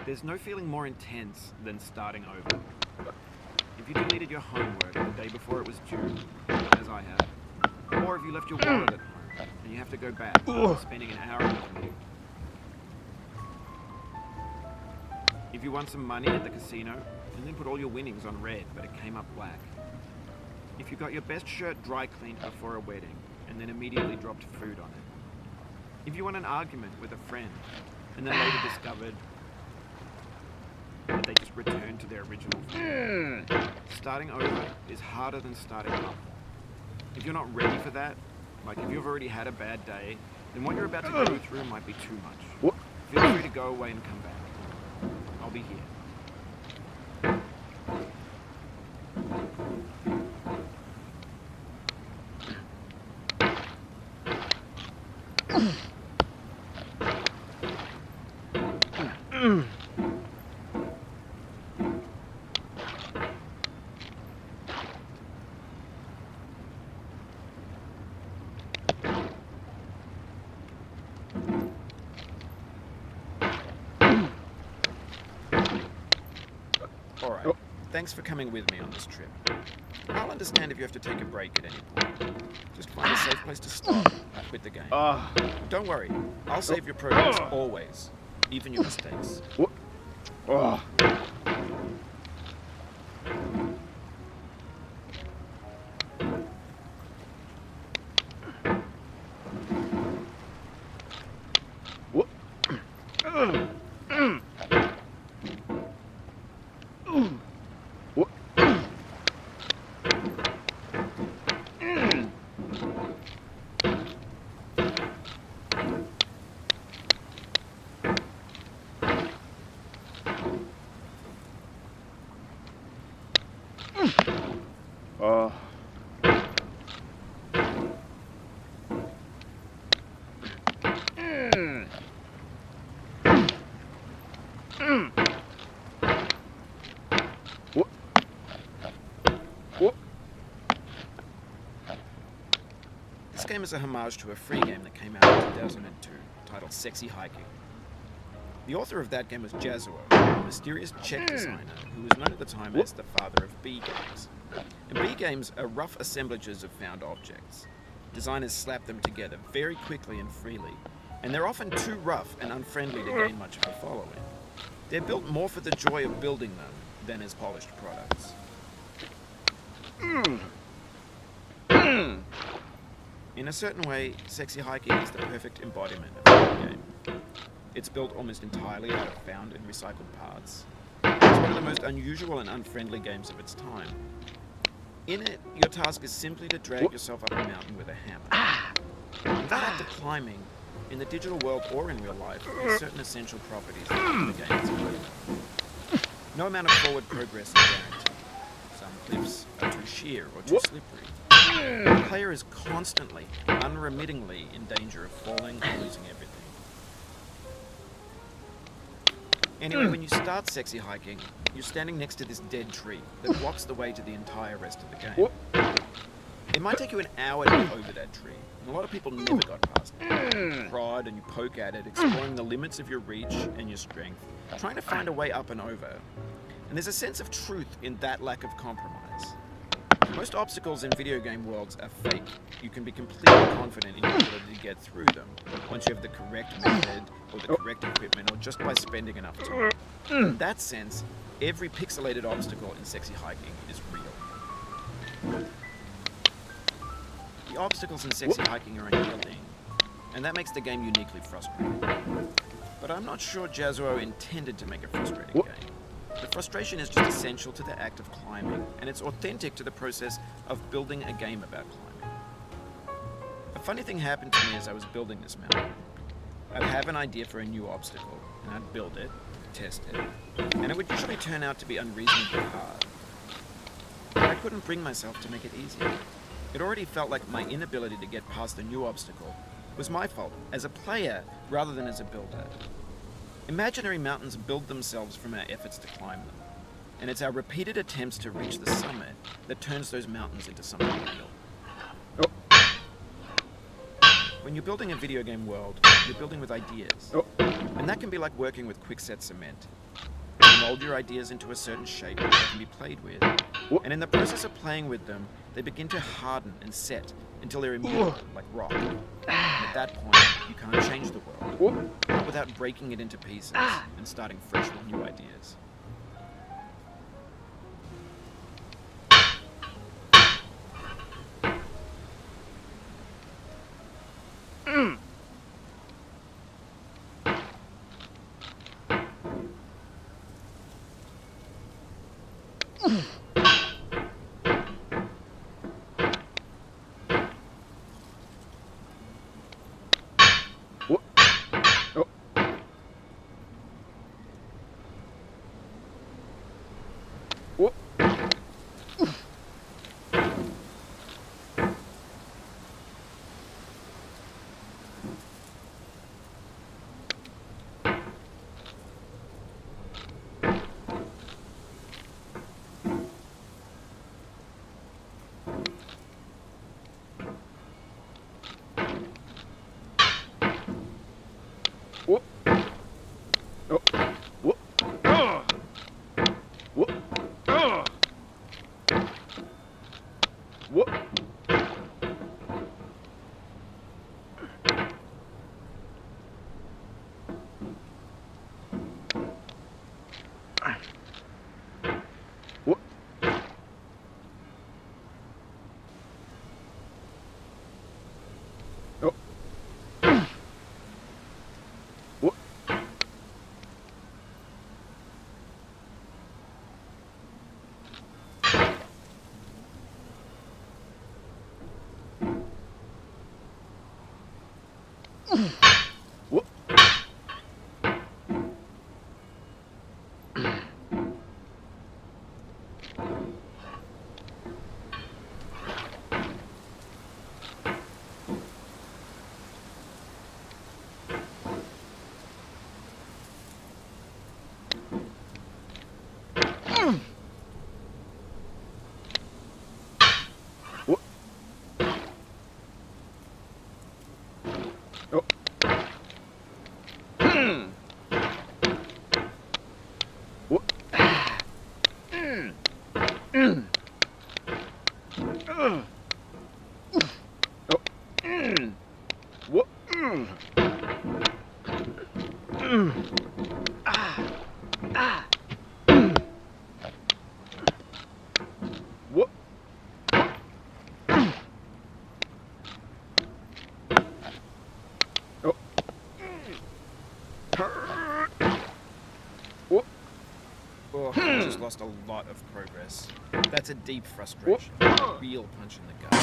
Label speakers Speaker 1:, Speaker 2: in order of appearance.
Speaker 1: There's no feeling more intense than starting over. If you deleted your homework the day before it was due, as I have, or if you left your wallet at home and you have to go back, spending an hour in the commute. If you won some money at the casino and then put all your winnings on red, but it came up black. If you got your best shirt dry cleaned before a wedding and then immediately dropped food on it. If you won an argument with a friend and then later discovered that they just returned to their original form. Starting over is harder than starting up. If you're not ready for that, like if you've already had a bad day, then what you're about to go through might be too much. Feel free to go away and come back. I'll be here. Alright, thanks for coming with me on this trip. I'll understand if you have to take a break at any point. Just find a safe place to stop and quit the game. Don't worry, I'll save your progress always, even your mistakes. This game is a homage to a free game that came out in 2002, titled Sexy Hiking. The author of that game was Jazuo, a mysterious Czech designer who was known at the time as the father of B games. And B games are rough assemblages of found objects. Designers slap them together very quickly and freely, and they're often too rough and unfriendly to gain much of a following. They're built more for the joy of building them than as polished products. In a certain way, Sexy Hiking is the perfect embodiment of the game. It's built almost entirely out of found and recycled parts. It's one of the most unusual and unfriendly games of its time. In it, your task is simply to drag yourself up a mountain with a hammer. Without act of climbing, in the digital world or in real life, there are certain essential properties that make the game its own. No amount of forward progress is guaranteed. Some cliffs are too sheer or too slippery. The player is constantly, unremittingly in danger of falling and losing everything. Anyway, when you start Sexy Hiking, you're standing next to this dead tree that blocks the way to the entire rest of the game. It might take you an hour to get over that tree, and a lot of people never got past it. You prod and you poke at it, exploring the limits of your reach and your strength, trying to find a way up and over. And there's a sense of truth in that lack of compromise. Most obstacles in video game worlds are fake. You can be completely confident in your ability to get through them once you have the correct method or the correct equipment or just by spending enough time. In that sense, every pixelated obstacle in Sexy Hiking is real. The obstacles in Sexy Hiking are unyielding, and that makes the game uniquely frustrating. But I'm not sure Jazuo intended to make a frustrating game. The frustration is just essential to the act of climbing, and it's authentic to the process of building a game about climbing. A funny thing happened to me as I was building this mountain. I'd have an idea for a new obstacle, and I'd build it, test it, and it would usually turn out to be unreasonably hard. But I couldn't bring myself to make it easier. It already felt like my inability to get past a new obstacle was my fault as a player rather than as a builder. Imaginary mountains build themselves from our efforts to climb them, and it's our repeated attempts to reach the summit that turns those mountains into something real. When you're building a video game world, you're building with ideas, and that can be like working with quickset cement. You mold your ideas into a certain shape that can be played with, and in the process of playing with them, they begin to harden and set until they're immutable, like rock. And at that point, you can't change the world, not without breaking it into pieces and starting fresh with new ideas. I just lost a lot of progress. That's a deep frustration. A real punch in the gut.